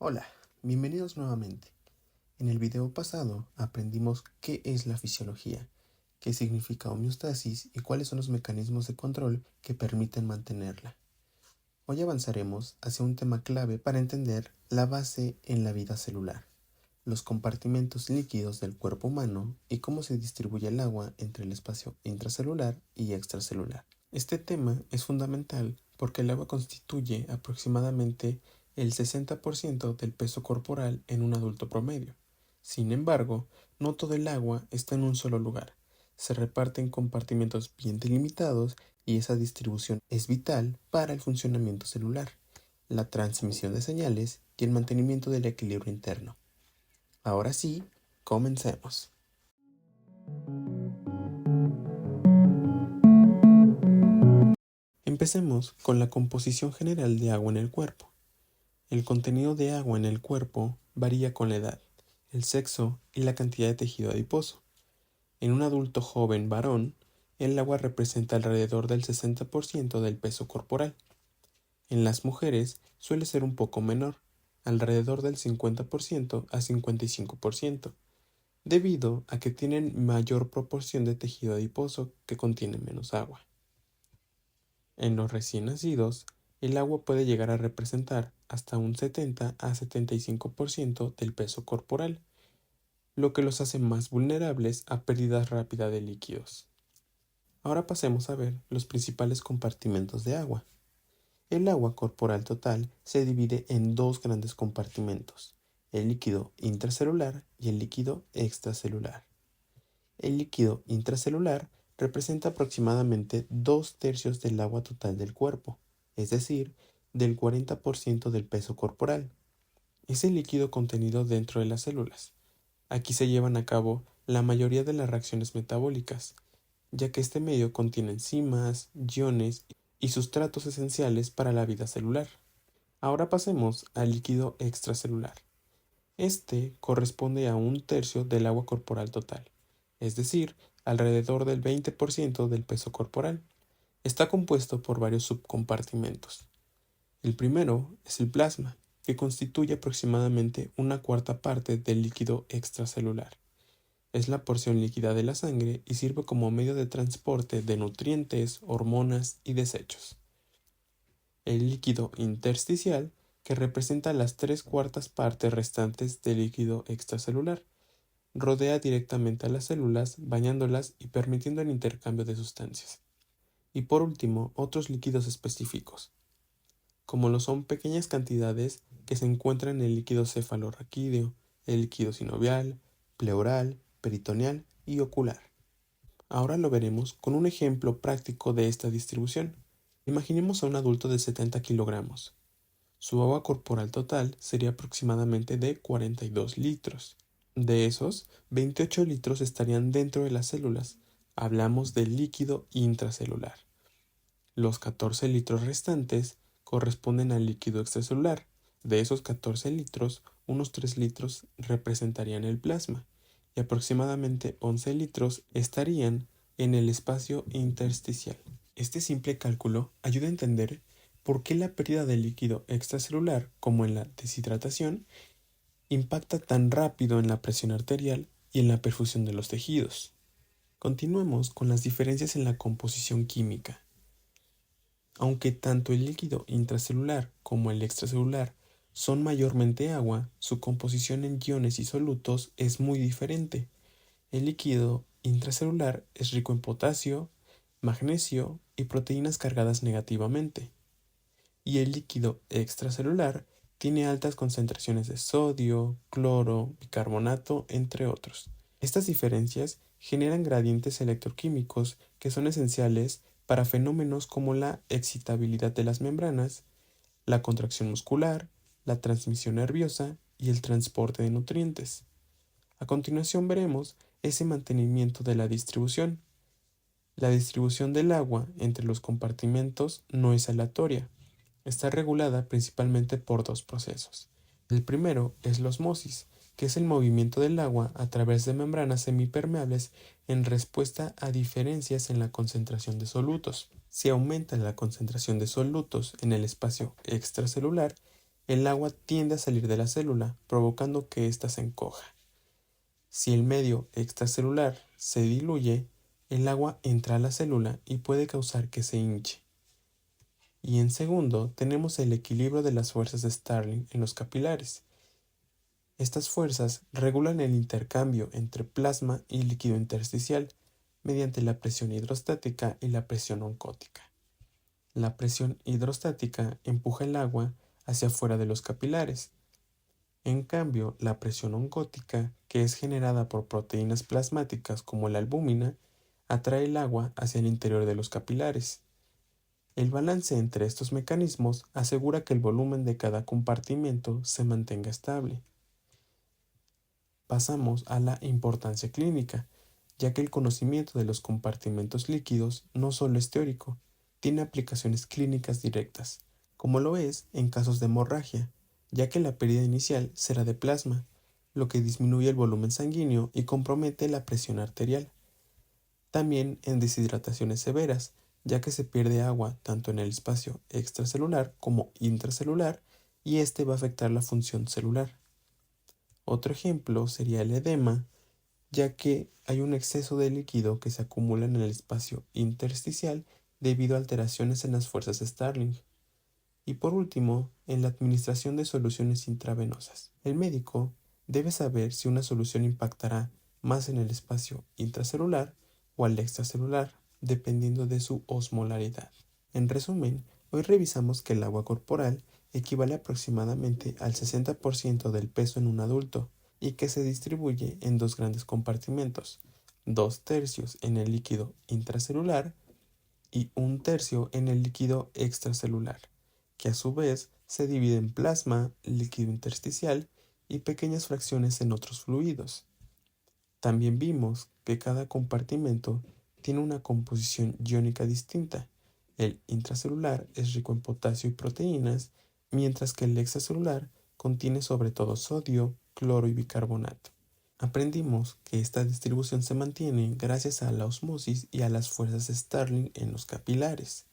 Hola, bienvenidos nuevamente. En el video pasado aprendimos qué es la fisiología, qué significa homeostasis y cuáles son los mecanismos de control que permiten mantenerla. Hoy avanzaremos hacia un tema clave para entender la base en la vida celular, los compartimentos líquidos del cuerpo humano y cómo se distribuye el agua entre el espacio intracelular y extracelular. Este tema es fundamental porque el agua constituye aproximadamente el 60% del peso corporal en un adulto promedio. Sin embargo, no todo el agua está en un solo lugar. Se reparte en compartimentos bien delimitados y esa distribución es vital para el funcionamiento celular, la transmisión de señales y el mantenimiento del equilibrio interno. Ahora sí, comencemos. Empecemos con la composición general de agua en el cuerpo. El contenido de agua en el cuerpo varía con la edad, el sexo y la cantidad de tejido adiposo. En un adulto joven varón, el agua representa alrededor del 60% del peso corporal. En las mujeres suele ser un poco menor, alrededor del 50% a 55%, debido a que tienen mayor proporción de tejido adiposo que contiene menos agua. En los recién nacidos, el agua puede llegar a representar hasta un 70 a 75% del peso corporal, lo que los hace más vulnerables a pérdidas rápidas de líquidos. Ahora pasemos a ver los principales compartimentos de agua. El agua corporal total se divide en dos grandes compartimentos, el líquido intracelular y el líquido extracelular. El líquido intracelular representa aproximadamente 2/3 del agua total del cuerpo, es decir, del 40% del peso corporal. Es el líquido contenido dentro de las células. Aquí se llevan a cabo la mayoría de las reacciones metabólicas, ya que este medio contiene enzimas, iones y sustratos esenciales para la vida celular. Ahora pasemos al líquido extracelular. Este corresponde a 1/3 del agua corporal total, es decir, alrededor del 20% del peso corporal. Está compuesto por varios subcompartimentos. El primero es el plasma, que constituye aproximadamente una cuarta parte del líquido extracelular. Es la porción líquida de la sangre y sirve como medio de transporte de nutrientes, hormonas y desechos. El líquido intersticial, que representa las 3/4 partes restantes del líquido extracelular, rodea directamente a las células, bañándolas y permitiendo el intercambio de sustancias. Y por último, otros líquidos específicos, como lo son pequeñas cantidades que se encuentran en el líquido cefalorraquídeo, el líquido sinovial, pleural, peritoneal y ocular. Ahora lo veremos con un ejemplo práctico de esta distribución. Imaginemos a un adulto de 70 kilogramos. Su agua corporal total sería aproximadamente de 42 litros. De esos, 28 litros estarían dentro de las células. Hablamos del líquido intracelular. Los 14 litros restantes corresponden al líquido extracelular. De esos 14 litros, unos 3 litros representarían el plasma y aproximadamente 11 litros estarían en el espacio intersticial. Este simple cálculo ayuda a entender por qué la pérdida de líquido extracelular, como en la deshidratación, impacta tan rápido en la presión arterial y en la perfusión de los tejidos. Continuemos con las diferencias en la composición química. Aunque tanto el líquido intracelular como el extracelular son mayormente agua, su composición en iones y solutos es muy diferente. El líquido intracelular es rico en potasio, magnesio y proteínas cargadas negativamente, y el líquido extracelular tiene altas concentraciones de sodio, cloro, bicarbonato, entre otros. Estas diferencias generan gradientes electroquímicos que son esenciales para fenómenos como la excitabilidad de las membranas, la contracción muscular, la transmisión nerviosa y el transporte de nutrientes. A continuación veremos ese mantenimiento de la distribución. La distribución del agua entre los compartimentos no es aleatoria. Está regulada principalmente por dos procesos. El primero es la osmosis, que es el movimiento del agua a través de membranas semipermeables en respuesta a diferencias en la concentración de solutos. Si aumenta la concentración de solutos en el espacio extracelular, el agua tiende a salir de la célula, provocando que ésta se encoja. Si el medio extracelular se diluye, el agua entra a la célula y puede causar que se hinche. Y en segundo, tenemos el equilibrio de las fuerzas de Starling en los capilares. Estas fuerzas regulan el intercambio entre plasma y líquido intersticial mediante la presión hidrostática y la presión oncótica. La presión hidrostática empuja el agua hacia afuera de los capilares. En cambio, la presión oncótica, que es generada por proteínas plasmáticas como la albúmina, atrae el agua hacia el interior de los capilares. El balance entre estos mecanismos asegura que el volumen de cada compartimento se mantenga estable. Pasamos a la importancia clínica, ya que el conocimiento de los compartimentos líquidos no solo es teórico, tiene aplicaciones clínicas directas, como lo es en casos de hemorragia, ya que la pérdida inicial será de plasma, lo que disminuye el volumen sanguíneo y compromete la presión arterial. También en deshidrataciones severas, ya que se pierde agua tanto en el espacio extracelular como intracelular y este va a afectar la función celular. Otro ejemplo sería el edema, ya que hay un exceso de líquido que se acumula en el espacio intersticial debido a alteraciones en las fuerzas Starling. Y por último, en la administración de soluciones intravenosas. El médico debe saber si una solución impactará más en el espacio intracelular o al extracelular, dependiendo de su osmolaridad. En resumen, hoy revisamos que el agua corporal equivale aproximadamente al 60% del peso en un adulto y que se distribuye en dos grandes compartimentos, 2/3 en el líquido intracelular y 1/3 en el líquido extracelular, que a su vez se divide en plasma, líquido intersticial y pequeñas fracciones en otros fluidos. También vimos que cada compartimento tiene una composición iónica distinta. El intracelular es rico en potasio y proteínas, mientras que el extracelular contiene sobre todo sodio, cloro y bicarbonato. Aprendimos que esta distribución se mantiene gracias a la osmosis y a las fuerzas Starling en los capilares.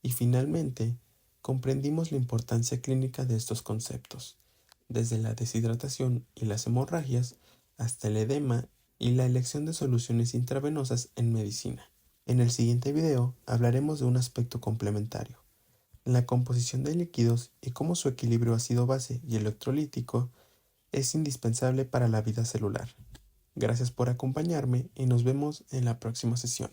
Y finalmente, comprendimos la importancia clínica de estos conceptos, desde la deshidratación y las hemorragias hasta el edema y la elección de soluciones intravenosas en medicina. En el siguiente video hablaremos de un aspecto complementario, la composición de líquidos y cómo su equilibrio ácido-base y electrolítico es indispensable para la vida celular. Gracias por acompañarme y nos vemos en la próxima sesión.